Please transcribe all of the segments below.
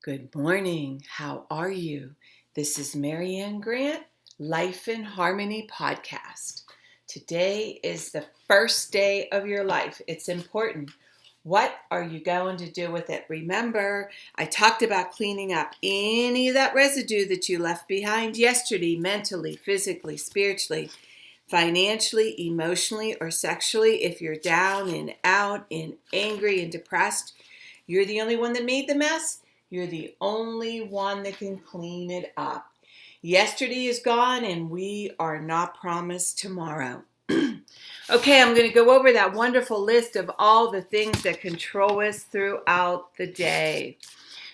Good morning. How are you? This is Marianne Grant, Life in Harmony podcast. Today is the first day of your life. It's important. What are you going to do with it? Remember, I talked about cleaning up any of that residue that you left behind yesterday, mentally, physically, spiritually, financially, emotionally, or sexually. If you're down and out and angry and depressed, you're the only one that made the mess. You're the only one that can clean it up. Yesterday is gone and we are not promised tomorrow. Okay, I'm going to go over that wonderful list of all the things that control us throughout the day.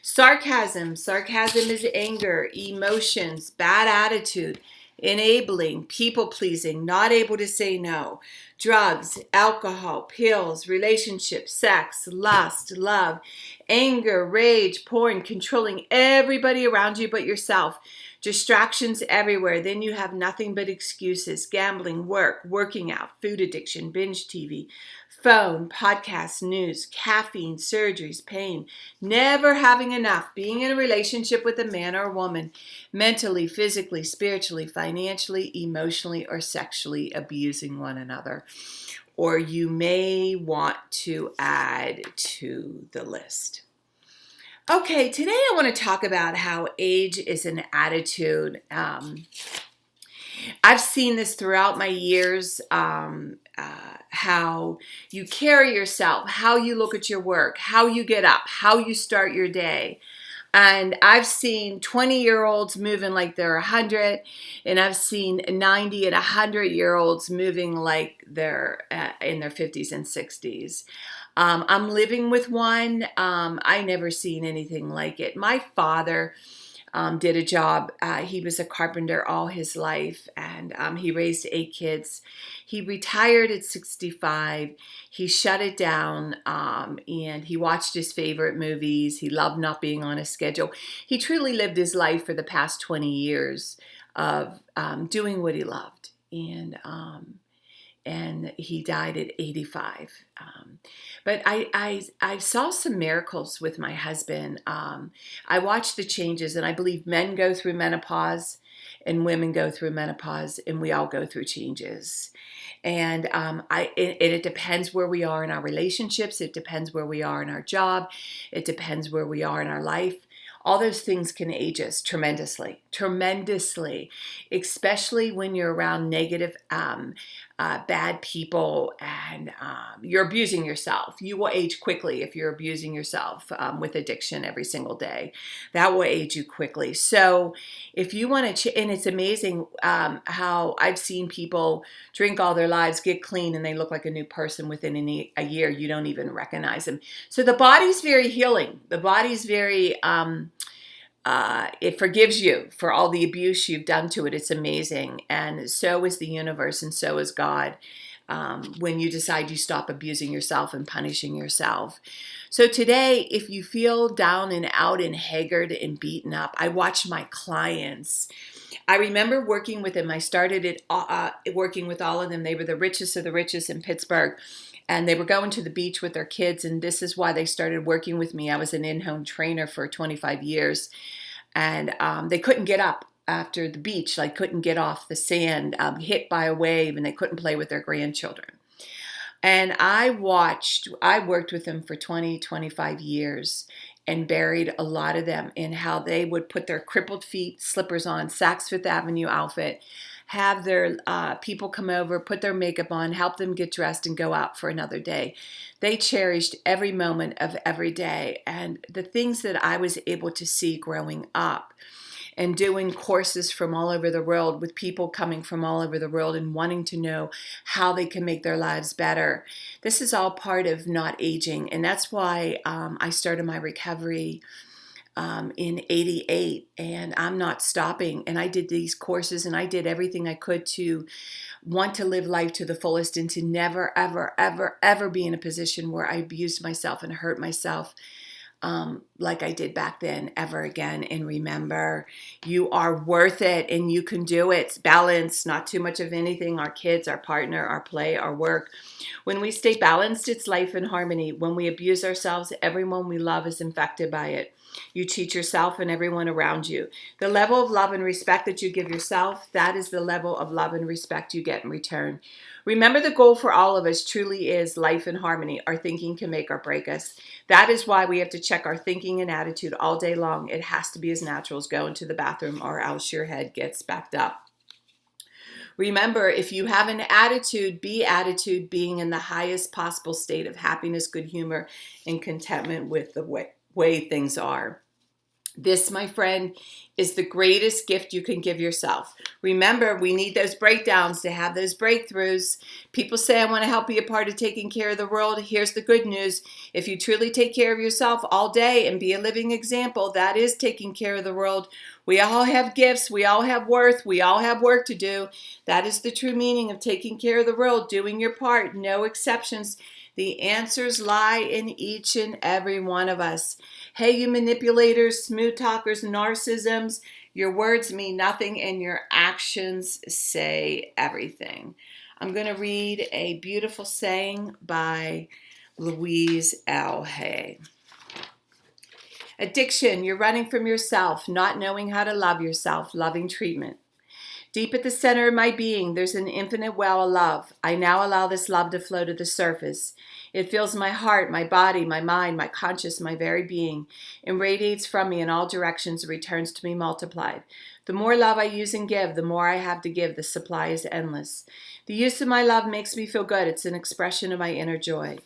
Sarcasm. Sarcasm is anger, emotions, bad attitude, enabling, people pleasing, not able to say no. Drugs, alcohol, pills, relationships, sex, lust, love, anger, rage, porn, controlling everybody around you but yourself. Distractions everywhere. Then you have nothing but excuses. Gambling, work, working out, food addiction, binge TV, phone, podcasts, news, caffeine, surgeries, pain, never having enough, being in a relationship with a man or a woman, mentally, physically, spiritually, financially, emotionally, or sexually abusing one another. Or you may want to add to the list. Okay, today I want to talk about how age is an attitude. I've seen this throughout my years, how you carry yourself, how you look at your work, how you get up, how you start your day. And I've seen 20-year-olds moving like they're 100, and I've seen 90 and 100-year-olds moving like they're in their 50s and 60s. I'm living with one. I never seen anything like it. My father did a job. He was a carpenter all his life, and he raised 8 kids. He retired at 65. He shut it down, and he watched his favorite movies. He loved not being on a schedule. He truly lived his life for the past 20 years of doing what he loved. And he died at 85. But I saw some miracles with my husband. I watched the changes, and I believe men go through menopause and women go through menopause, and we all go through changes. And it depends where we are in our relationships. It depends where we are in our job. It depends where we are in our life. All those things can age us tremendously, especially when you're around negative, bad people, and you're abusing yourself. You will age quickly if you're abusing yourself with addiction every single day. That will age you quickly. So if you want to, and it's amazing how I've seen people drink all their lives, get clean, and they look like a new person within a year. You don't even recognize them. So the body's very healing. The body's very... it forgives you for all the abuse you've done to it. It's amazing. And so is the universe, and so is God, when you decide you stop abusing yourself and punishing yourself. So today, if you feel down and out and haggard and beaten up, I watch my clients. I remember working with them. I started working with all of them. They were the richest of the richest in Pittsburgh. And they were going to the beach with their kids, and this is why they started working with me. I was an in-home trainer for 25 years, and they couldn't get up after the beach, like couldn't get off the sand, hit by a wave, and they couldn't play with their grandchildren. And I worked with them for 20, 25 years and buried a lot of them in how they would put their crippled feet, slippers on, Saks Fifth Avenue outfit, have their people come over, put their makeup on, help them get dressed and go out for another day. They cherished every moment of every day. And the things that I was able to see growing up and doing courses from all over the world with people coming from all over the world and wanting to know how they can make their lives better. This is all part of not aging. And that's why I started my recovery in 88, and I'm not stopping. And I did these courses, and I did everything I could to want to live life to the fullest and to never, ever, ever, ever be in a position where I abused myself and hurt myself like I did back then ever again. And remember, you are worth it and you can do it. Balance, not too much of anything. Our kids, our partner, our play, our work. When we stay balanced, it's life in harmony. When we abuse ourselves, everyone we love is infected by it. You teach yourself and everyone around you. The level of love and respect that you give yourself, that is the level of love and respect you get in return. Remember, the goal for all of us truly is life in harmony. Our thinking can make or break us. That is why we have to check our thinking and attitude all day long. It has to be as natural as going to the bathroom or else your head gets backed up. Remember, if you have an attitude, be attitude, being in the highest possible state of happiness, good humor, and contentment with the way things are. This, my friend, is the greatest gift you can give yourself. Remember, we need those breakdowns to have those breakthroughs. People say, I want to help be a part of taking care of the world. Here's the good news. If you truly take care of yourself all day and be a living example, that is taking care of the world. We all have gifts. We all have worth. We all have work to do. That is the true meaning of taking care of the world, doing your part, no exceptions. The answers lie in each and every one of us. Hey, you manipulators, smooth talkers, narcissisms, your words mean nothing and your actions say everything. I'm going to read a beautiful saying by Louise L. Hay. Addiction, you're running from yourself, not knowing how to love yourself, loving treatment. Deep at the center of my being, there's an infinite well of love. I now allow this love to flow to the surface. It fills my heart, my body, my mind, my conscious, my very being, and radiates from me in all directions and returns to me multiplied. The more love I use and give, the more I have to give. The supply is endless. The use of my love makes me feel good. It's an expression of my inner joy.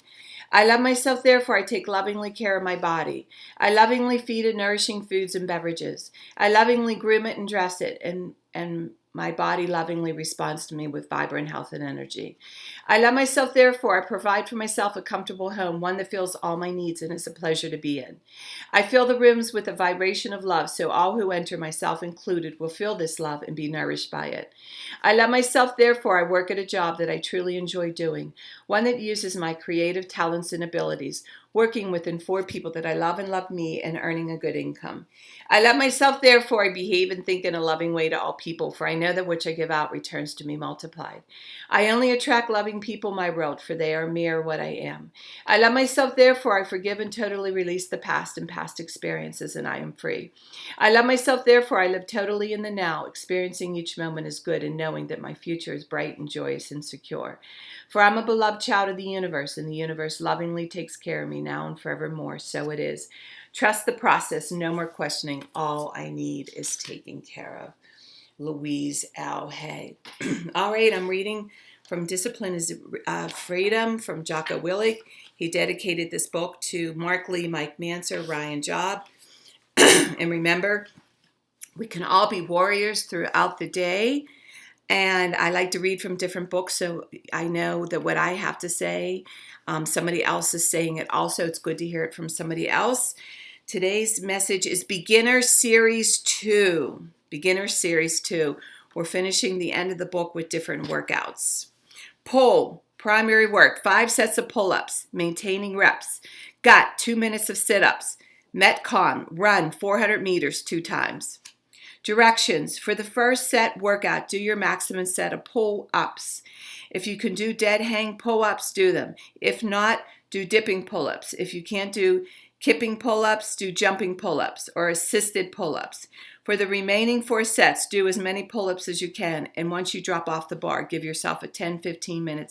I love myself, therefore I take lovingly care of my body. I lovingly feed it nourishing foods and beverages. I lovingly groom it and dress it, and my body lovingly responds to me with vibrant health and energy. I love myself, therefore I provide for myself a comfortable home, one that fills all my needs and is a pleasure to be in. I fill the rooms with a vibration of love, so all who enter, myself included, will feel this love and be nourished by it. I love myself, therefore I work at a job that I truly enjoy doing, one that uses my creative talents and abilities, working with and for people that I love and love me, and earning a good income. I love myself, therefore I behave and think in a loving way to all people, for I know that which I give out returns to me multiplied. I only attract loving people in my world, for they are mere what I am. I love myself, therefore I forgive and totally release the past and past experiences, and I am free. I love myself, therefore I live totally in the now, experiencing each moment as good and knowing that my future is bright and joyous and secure. For I'm a beloved child of the universe, and the universe lovingly takes care of me now and forevermore. So it is. Trust the process. No more questioning. All I need is taken care of. Louise L. Hay. All right, I'm reading from Discipline is Freedom from Jocko Willink. He dedicated this book to Mark Lee, Mike Manser, Ryan Job. And remember, we can all be warriors throughout the day. And I like to read from different books, so I know that what I have to say, somebody else is saying it also. It's good to hear it from somebody else. Today's message is Beginner Series 2. Beginner Series 2. We're finishing the end of the book with different workouts. Pull, primary work, 5 sets of pull-ups, maintaining reps. Gut, 2 minutes of sit-ups. Metcon, run 400 meters 2 times. Directions. For the first set workout, do your maximum set of pull-ups. If you can do dead hang pull-ups, do them. If not, do dipping pull-ups. If you can't do kipping pull-ups, do jumping pull-ups or assisted pull-ups. For the remaining 4 sets, do as many pull-ups as you can, and once you drop off the bar, give yourself a 10-15 minute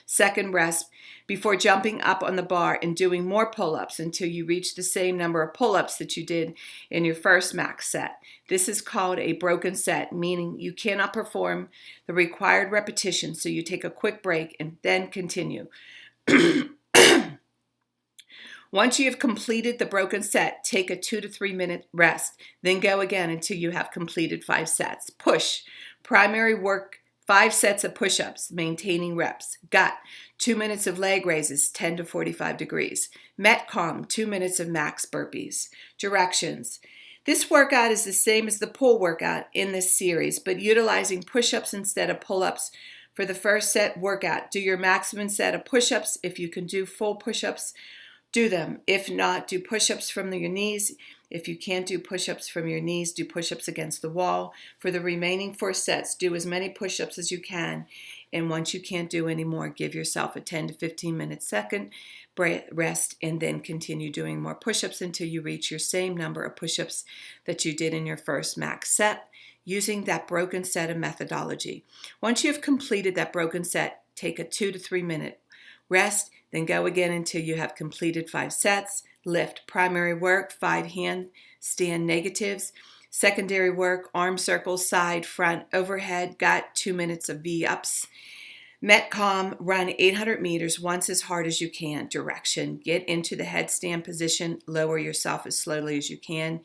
second rest before jumping up on the bar and doing more pull-ups until you reach the same number of pull-ups that you did in your first max set. This is called a broken set, meaning you cannot perform the required repetition, so you take a quick break and then continue. Once you have completed the broken set, take a 2 to 3 minute rest. Then go again until you have completed 5 sets. Push. Primary work, 5 sets of push-ups, maintaining reps. Gut, 2 minutes of leg raises, 10 to 45 degrees. Metcon, 2 minutes of max burpees. Directions. This workout is the same as the pull workout in this series, but utilizing push-ups instead of pull-ups. For the first set workout, do your maximum set of push-ups. If you can do full push-ups, do them. If not, do push-ups from your knees. If you can't do push-ups from your knees, do push-ups against the wall. For the remaining 4 sets, do as many push-ups as you can. And once you can't do any more, give yourself a 10 to 15 minute second rest, and then continue doing more push-ups until you reach your same number of push-ups that you did in your first max set, using that broken set of methodology. Once you've completed that broken set, take a 2 to 3 minute rest, then go again until you have completed 5 sets. Lift primary work, 5 handstand negatives. Secondary work, arm circles, side, front, overhead. Got 2 minutes of V-ups. Metcom, run 800 meters once as hard as you can. Direction, get into the headstand position. Lower yourself as slowly as you can.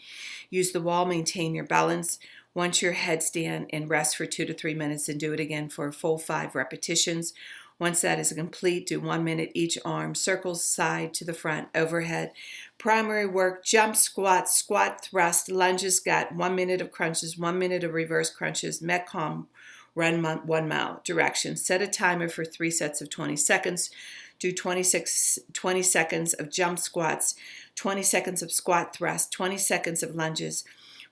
Use the wall, maintain your balance. Once your headstand, and rest for 2 to 3 minutes, and do it again for a full 5 repetitions. Once that is complete, do 1 minute each arm, circles, side to the front, overhead. Primary work, jump, squat, squat, thrust, lunges. Got 1 minute of crunches, 1 minute of reverse crunches. Metcom, run 1 mile. Direction, set a timer for 3 sets of 20 seconds. Do 20 seconds of jump squats, 20 seconds of squat thrust, 20 seconds of lunges.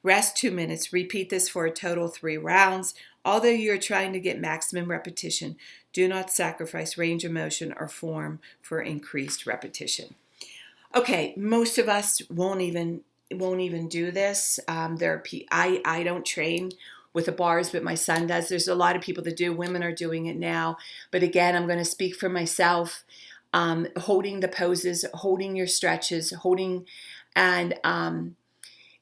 Rest 2 minutes. Repeat this for a total 3 rounds. Although you're trying to get maximum repetition, do not sacrifice range of motion or form for increased repetition. Okay, most of us won't even do this. I don't train with the bars, but my son does. There's a lot of people that do. Women are doing it now. But again, I'm going to speak for myself. Holding the poses, holding your stretches,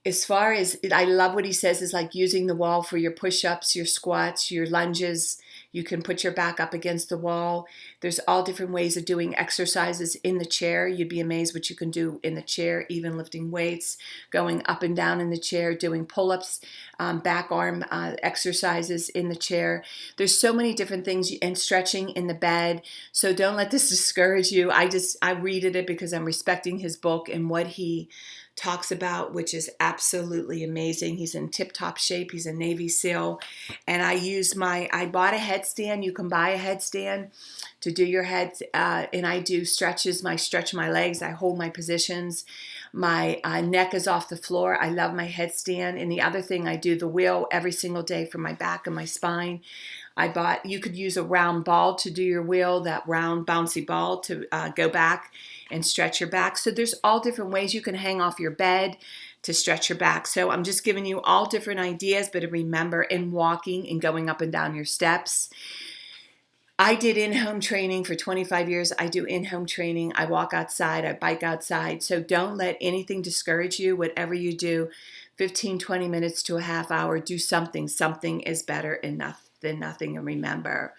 as far as, I love what he says, is like using the wall for your push-ups, your squats, your lunges. You can put your back up against the wall. There's all different ways of doing exercises in the chair. You'd be amazed what you can do in the chair, even lifting weights, going up and down in the chair, doing pull-ups, back arm exercises in the chair. There's so many different things, and stretching in the bed. So don't let this discourage you. I read it because I'm respecting his book and what he talks about, which is absolutely amazing. He's in tip-top shape. He's a Navy SEAL. And I bought a headstand. You can buy a headstand to do your head. And I do stretches. I stretch my legs. I hold my positions. My neck is off the floor. I love my headstand. And the other thing, I do the wheel every single day for my back and my spine. You could use a round ball to do your wheel, that round bouncy ball to go back and stretch your back. So there's all different ways you can hang off your bed to stretch your back. So I'm just giving you all different ideas, but remember, in walking and going up and down your steps. I did in-home training for 25 years. I do in-home training. I walk outside. I bike outside. So don't let anything discourage you. Whatever you do, 15, 20 minutes to a half hour, do something. Something is better than nothing. And remember,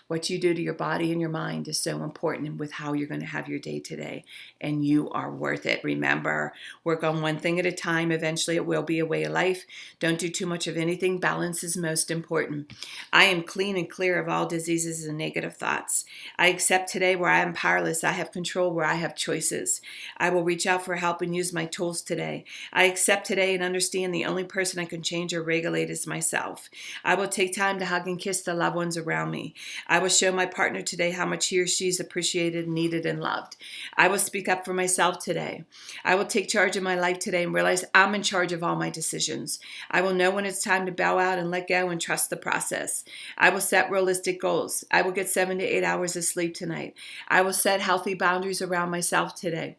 what you do to your body and your mind is so important with how you're going to have your day today. And you are worth it. Remember, work on one thing at a time. Eventually, it will be a way of life. Don't do too much of anything. Balance is most important. I am clean and clear of all diseases and negative thoughts. I accept today where I am powerless. I have control where I have choices. I will reach out for help and use my tools today. I accept today and understand the only person I can change or regulate is myself. I will take time to hug and kiss the loved ones around me. I will show my partner today how much he or she is appreciated, needed, and loved. I will speak up for myself today. I will take charge of my life today and realize I'm in charge of all my decisions. I will know when it's time to bow out and let go and trust the process. I will set realistic goals. I will get 7 to 8 hours of sleep tonight. I will set healthy boundaries around myself today.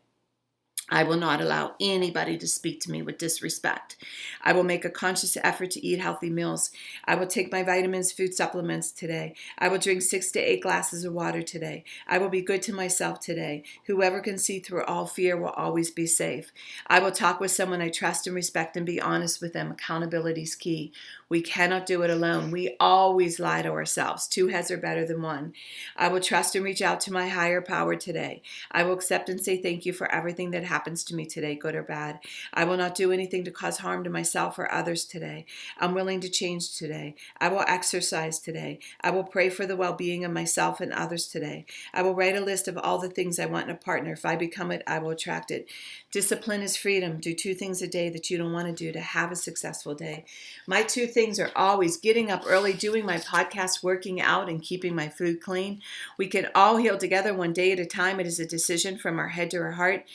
I will not allow anybody to speak to me with disrespect. I will make a conscious effort to eat healthy meals. I will take my vitamins, food supplements today. I will drink 6 to 8 glasses of water today. I will be good to myself today. Whoever can see through all fear will always be safe. I will talk with someone I trust and respect and be honest with them. Accountability is key. We cannot do it alone. We always lie to ourselves. 2 heads are better than 1. I will trust and reach out to my higher power today. I will accept and say thank you for everything that happened happens to me today, good or bad. I will not do anything to cause harm to myself or others today. I'm willing to change today. I will exercise today. I will pray for the well-being of myself and others today. I will write a list of all the things I want in a partner. If I become it, I will attract it. Discipline is freedom. Do 2 things a day that you don't want to do to have a successful day. My 2 things are always getting up early, doing my podcast, working out, and keeping my food clean. We can all heal together one day at a time. It is a decision from our head to our heart.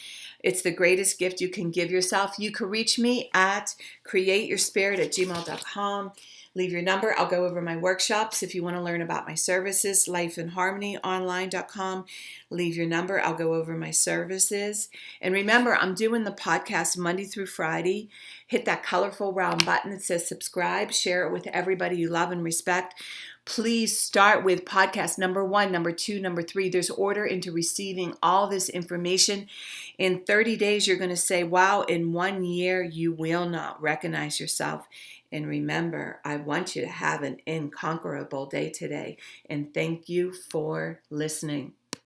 It's the greatest gift you can give yourself. You can reach me at createyourspirit@gmail.com. Leave your number. I'll go over my workshops. If you want to learn about my services, lifeinharmonyonline.com. Leave your number. I'll go over my services. And remember, I'm doing the podcast Monday through Friday. Hit that colorful round button that says subscribe. Share it with everybody you love and respect. Please start with podcast number 1, number 2, number 3. There's order into receiving all this information. In 30 days, you're going to say, wow, in 1 year, you will not recognize yourself. And remember, I want you to have an incomparable day today. And thank you for listening.